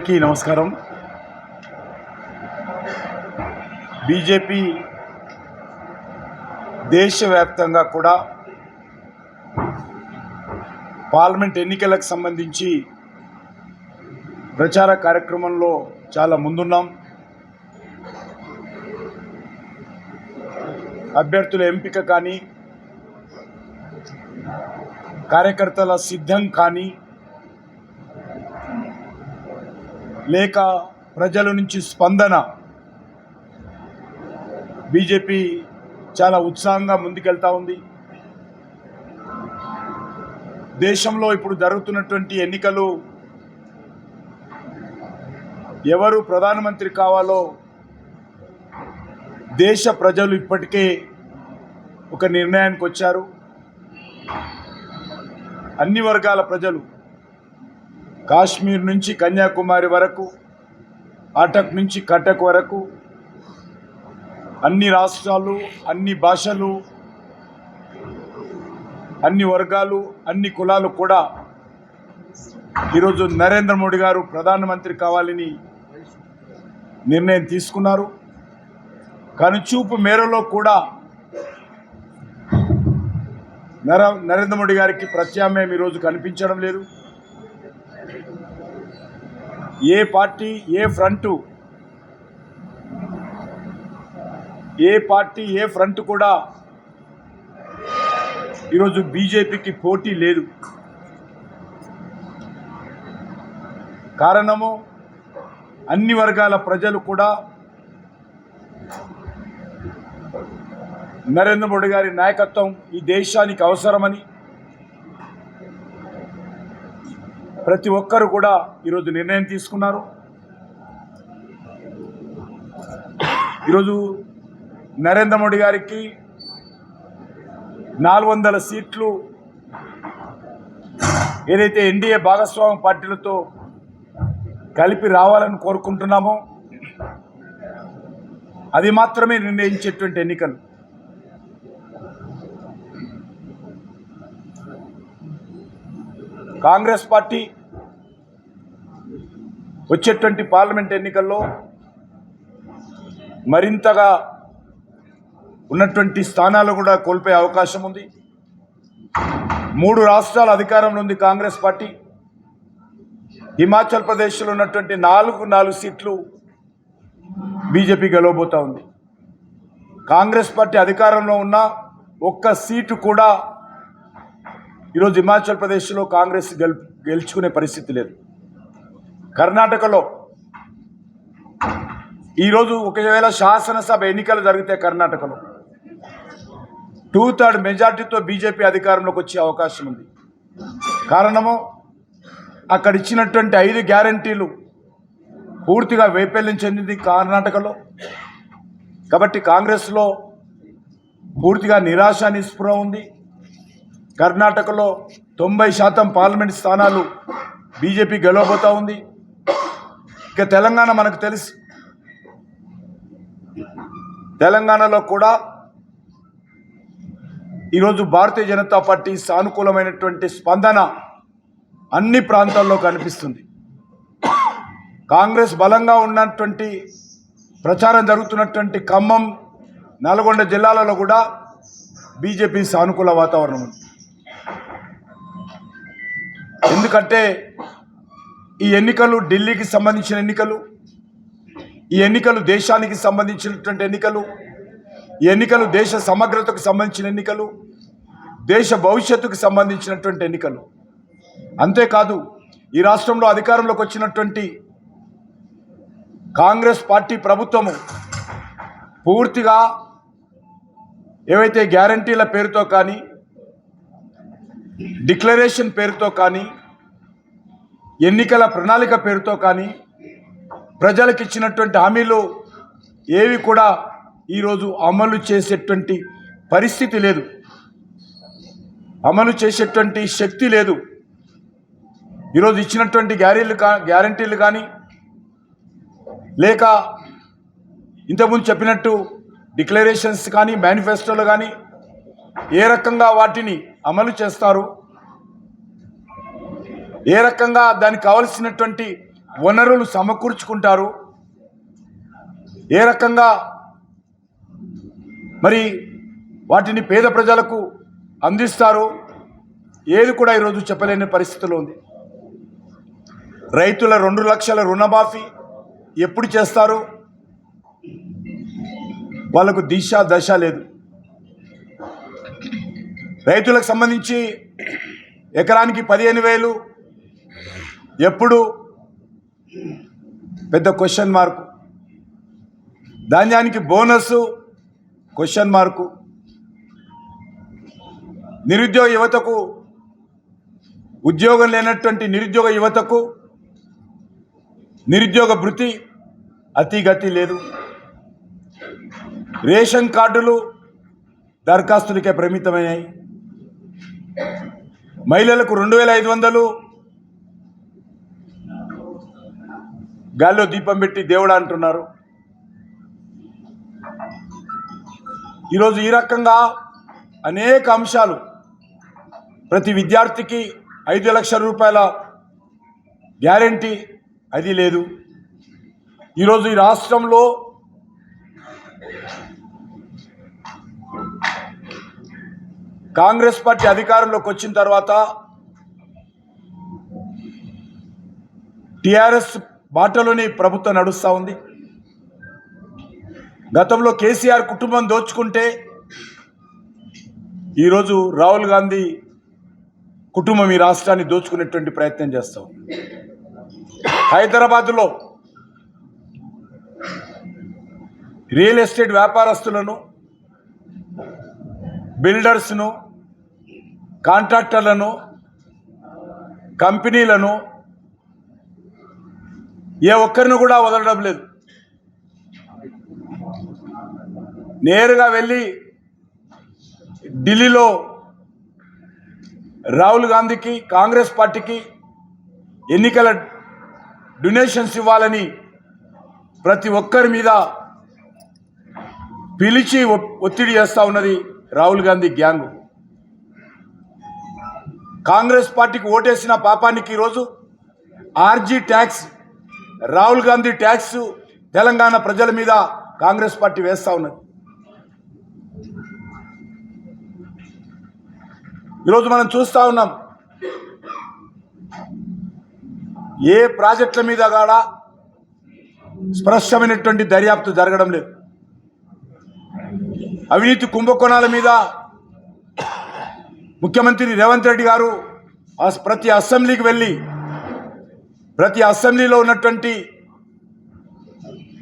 అందరికీ నమస్కారం. బీజేపీ దేశవ్యాప్తంగా కూడా పార్లమెంట్ ఎన్నికలకు సంబంధించి ప్రచార కార్యక్రమంలో చాలా ముందున్నాం. అభ్యర్థుల ఎంపిక కానీ, కార్యకర్తల సిద్ధం కానీ, లేక ప్రజల నుంచి స్పందన, బీజేపీ చాలా ఉత్సాహంగా ముందుకెళ్తా ఉంది. దేశంలో ఇప్పుడు జరుగుతున్నటువంటి ఎన్నికలు ఎవరు ప్రధానమంత్రి కావాలో దేశ ప్రజలు ఇప్పటికే ఒక నిర్ణయానికి వచ్చారు. అన్ని వర్గాల ప్రజలు, కాశ్మీర్ నుంచి కన్యాకుమారి వరకు, అటక్ నుంచి కటక్ వరకు, అన్ని రాష్ట్రాలు, అన్ని భాషలు, అన్ని వర్గాలు, అన్ని కులాలు కూడా ఈరోజు నరేంద్ర మోడీ గారు ప్రధానమంత్రి కావాలని నిర్ణయం తీసుకున్నారు. కనుచూపు మేరలో కూడా నరేంద్ర మోడీ గారికి ప్రత్యామ్నాయం ఈరోజు కనిపించడం లేదు. ఏ పార్టీ, ఏ ఫ్రంట్ కూడా ఈరోజు బీజేపీకి పోటీ లేదు. కారణము, అన్ని వర్గాల ప్రజలు కూడా నరేంద్ర మోడీ గారి నాయకత్వం ఈ దేశానికి అవసరమని ప్రతి ఒక్కరు కూడా ఈరోజు నిర్ణయం తీసుకున్నారు. ఈరోజు నరేంద్ర మోడీ గారికి 400 సీట్లు ఏదైతే ఎన్డీఏ భాగస్వామ్య పార్టీలతో కలిపి రావాలని కోరుకుంటున్నామో అది మాత్రమే నిర్ణయించేటువంటి ఎన్నికలు. కాంగ్రెస్ పార్టీ వచ్చేటువంటి పార్లమెంట్ ఎన్నికల్లో మరింతగా ఉన్నటువంటి స్థానాలు కూడా కోల్పోయే అవకాశం ఉంది. 3 రాష్ట్రాల అధికారంలో ఉంది కాంగ్రెస్ పార్టీ. హిమాచల్ ప్రదేశ్లో ఉన్నటువంటి 4 సీట్లు బీజేపీ గెలవబోతూ ఉంది. కాంగ్రెస్ పార్టీ అధికారంలో ఉన్న ఒక్క సీటు కూడా ఈరోజు హిమాచల్ ప్రదేశ్లో కాంగ్రెస్ గెలుచుకునే పరిస్థితి లేదు. కర్ణాటకలో ఈరోజు ఒకవేళ శాసనసభ ఎన్నికలు జరిగితే కర్ణాటకలో 2/3 మెజార్టీతో బీజేపీ అధికారంలోకి వచ్చే అవకాశం ఉంది. కారణము, అక్కడ ఇచ్చినటువంటి 5 గ్యారంటీలు పూర్తిగా వైఫల్యం చెందింది కర్ణాటకలో. కాబట్టి కాంగ్రెస్లో పూర్తిగా నిరాశ నిస్పృహ ఉంది. కర్ణాటకలో 90% పార్లమెంట్ స్థానాలు బీజేపీ గెలవబోతూ ఉంది. ఇక తెలంగాణ మనకు తెలుసు. తెలంగాణలో కూడా ఈరోజు భారతీయ జనతా పార్టీ సానుకూలమైనటువంటి స్పందన అన్ని ప్రాంతాల్లో కనిపిస్తుంది. కాంగ్రెస్ బలంగా ఉన్నటువంటి ప్రచారం జరుగుతున్నటువంటి ఖమ్మం, నల్గొండ జిల్లాలలో కూడా బీజేపీ సానుకూల వాతావరణం ఉంది. ఎందుకంటే ఈ ఎన్నికలు ఢిల్లీకి సంబంధించిన ఎన్నికలు, ఈ ఎన్నికలు దేశానికి సంబంధించినటువంటి ఎన్నికలు, ఈ ఎన్నికలు దేశ సమగ్రతకు సంబంధించిన ఎన్నికలు, దేశ భవిష్యత్తుకు సంబంధించినటువంటి ఎన్నికలు. అంతేకాదు, ఈ రాష్ట్రంలో అధికారంలోకి వచ్చినటువంటి కాంగ్రెస్ పార్టీ ప్రభుత్వము పూర్తిగా ఏవైతే గ్యారంటీల పేరుతో కానీ, డిక్లరేషన్ పేరుతో కానీ, ఎన్నికల ప్రణాళిక పేరుతో కానీ ప్రజలకు ఇచ్చినటువంటి హామీలు ఏవి కూడా ఈరోజు అమలు చేసేటువంటి పరిస్థితి లేదు, అమలు చేసేటువంటి శక్తి లేదు. ఈరోజు ఇచ్చినటువంటి గ్యారంటీలు కానీ, లేక ఇంతకుముందు చెప్పినట్టు డిక్లరేషన్స్ కానీ, మేనిఫెస్టోలు కానీ ఏ రకంగా వాటిని అమలు చేస్తారు, ఏ రకంగా దానికి కావలసినటువంటి వనరులు సమకూర్చుకుంటారు, ఏ రకంగా మరి వాటిని పేద ప్రజలకు అందిస్తారు, ఏది కూడా ఈరోజు చెప్పలేని పరిస్థితిలో ఉంది. రైతుల 2 లక్షల రుణమాఫీ ఎప్పుడు చేస్తారు? వాళ్ళకు దిశ దశ లేదు. రైతులకు సంబంధించి ఎకరానికి 15,000 ఎప్పుడు? పెద్ద క్వశ్చన్ మార్కు. ధాన్యానికి బోనస్ క్వశ్చన్ మార్కు. నిరుద్యోగ యువతకు, ఉద్యోగం లేనటువంటి నిరుద్యోగ యువతకు నిరుద్యోగ భృతి అతిగతి లేదు. రేషన్ కార్డులు దరఖాస్తులకే పరిమితమైనాయి. మహిళలకు 2,500 గాల్లో దీపం పెట్టి దేవుడా అంటున్నారు. ఈరోజు ఈ రకంగా అనేక అంశాలు, ప్రతి విద్యార్థికి 5 లక్షల రూపాయల గ్యారంటీ, అది లేదు. ఈరోజు ఈ రాష్ట్రంలో కాంగ్రెస్ పార్టీ అధికారంలోకి వచ్చిన తర్వాత టిఆర్ఎస్ బాటలోని ప్రభుత్వం నడుస్తూ ఉంది. గతంలో కేసీఆర్ కుటుంబం దోచుకుంటే ఈరోజు రాహుల్ గాంధీ కుటుంబం ఈ రాష్ట్రాన్ని దోచుకునేటువంటి ప్రయత్నం చేస్తాం. హైదరాబాద్లో రియల్ ఎస్టేట్ వ్యాపారస్తులను, బిల్డర్స్ను, కాంట్రాక్టర్లను, కంపెనీలను ఏ ఒక్కరిని కూడా వదలడం లేదు. నేరుగా వెళ్ళి ఢిల్లీలో రాహుల్ గాంధీకి, కాంగ్రెస్ పార్టీకి ఎన్నికల డొనేషన్స్ ఇవ్వాలని ప్రతి ఒక్కరి మీద పిలిచి ఒత్తిడి చేస్తూ ఉన్నది రాహుల్ గాంధీ గ్యాంగ్. కాంగ్రెస్ పార్టీకి ఓటేసిన పాపానికి ఈరోజు RG tax, Rahul Gandhi tax Telangana ప్రజల మీద కాంగ్రెస్ పార్టీ వేస్తూ ఉన్నది. ఈరోజు మనం చూస్తూ ఉన్నాం, ఏ ప్రాజెక్టుల మీద కూడా స్పష్టమైనటువంటి దర్యాప్తు జరగడం లేదు. అవినీతి కుంభకోణాల మీద ముఖ్యమంత్రి రేవంత్ రెడ్డి గారు ప్రతి అసెంబ్లీకి వెళ్ళి ప్రతి అసెంబ్లీలో ఉన్నటువంటి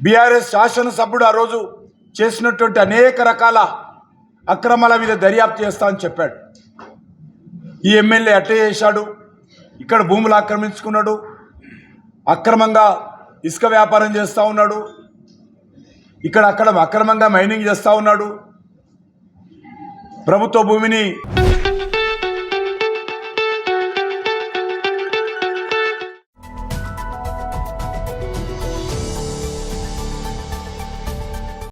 బీఆర్ఎస్ శాసనసభ్యుడు ఆ రోజు చేసినటువంటి అనేక రకాల అక్రమాల మీద దర్యాప్తు చేస్తామని చెప్పాడు. ఈ ఎమ్మెల్యే అట్టే చేశాడు, ఇక్కడ భూములు ఆక్రమించుకున్నాడు, అక్రమంగా ఇసుక వ్యాపారం చేస్తూ ఉన్నాడు, ఇక్కడ అక్కడ అక్రమంగా మైనింగ్ చేస్తూ ఉన్నాడు, ప్రభుత్వ భూమిని